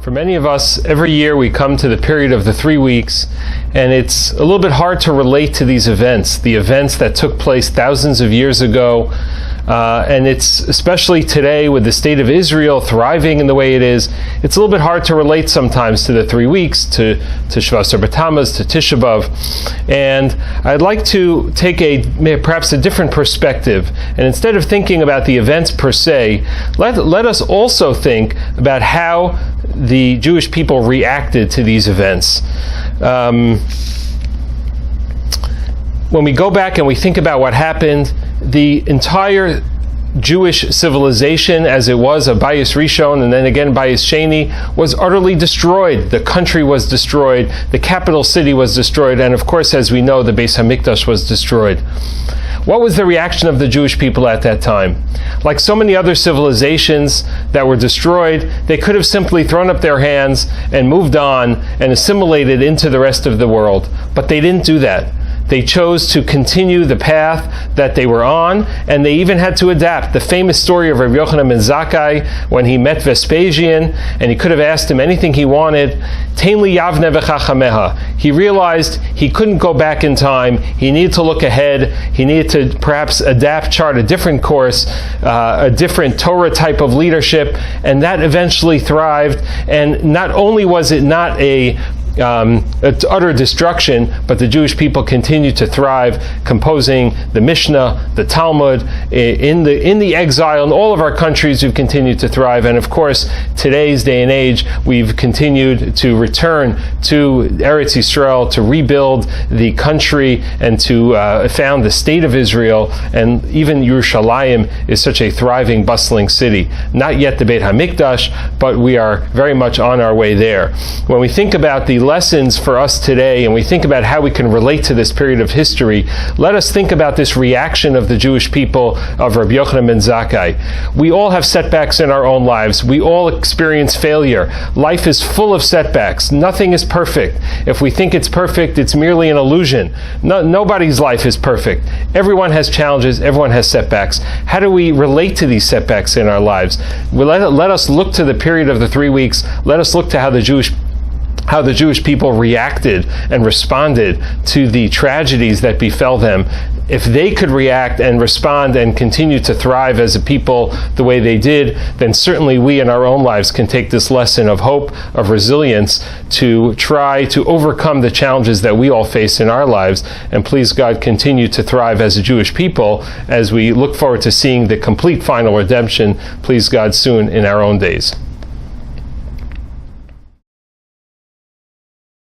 For many of us, every year we come to the period of the 3 weeks, and it's a little bit hard to relate to these events, the events that took place thousands of years ago, and it's especially today with the state of Israel thriving in the way it is, it's a little bit hard to relate sometimes to the 3 weeks, to Shvas or B'Tammuz, to Tisha B'Av. And I'd like to take perhaps a different perspective, and instead of thinking about the events per se, let us also think about how the Jewish people reacted to these events. When we go back and we think about what happened, the entire Jewish civilization, as it was of Bayis Rishon and then again Bayis Sheni, was utterly destroyed. The country was destroyed, the capital city was destroyed, and of course, as we know, the Beis Hamikdash was destroyed. What was the reaction of the Jewish people at that time? Like so many other civilizations that were destroyed, they could have simply thrown up their hands and moved on and assimilated into the rest of the world. But they didn't do that. They chose to continue the path that they were on, and they even had to adapt. The famous story of Rabbi Yochanan ben Zakkai, when he met Vespasian, and he could have asked him anything he wanted, Tein li yavne v'chachameha. He realized he couldn't go back in time. He needed to look ahead. He needed to perhaps chart a different course, a different Torah type of leadership, and that eventually thrived. And not only was it not it's utter destruction, but the Jewish people continued to thrive, composing the Mishnah, the Talmud, in the exile. In all of our countries, we've continued to thrive, and of course, today's day and age, we've continued to return to Eretz Yisrael, to rebuild the country, and to found the state of Israel, and even Yerushalayim is such a thriving, bustling city. Not yet the Beit HaMikdash, but we are very much on our way there. When we think about the lessons for us today, and we think about how we can relate to this period of history, let us think about this reaction of the Jewish people of Rabbi Yochanan ben Zakkai. We all have setbacks in our own lives. We all experience failure. Life is full of setbacks. Nothing is perfect. If we think it's perfect, it's merely an illusion. Nobody's life is perfect. Everyone has challenges. Everyone has setbacks. How do we relate to these setbacks in our lives? Let us look to the period of the 3 weeks. Let us look to how the Jewish people reacted and responded to the tragedies that befell them. If they could react and respond and continue to thrive as a people the way they did, then certainly we in our own lives can take this lesson of hope, of resilience, to try to overcome the challenges that we all face in our lives, and please God, continue to thrive as a Jewish people as we look forward to seeing the complete final redemption, please God, soon in our own days.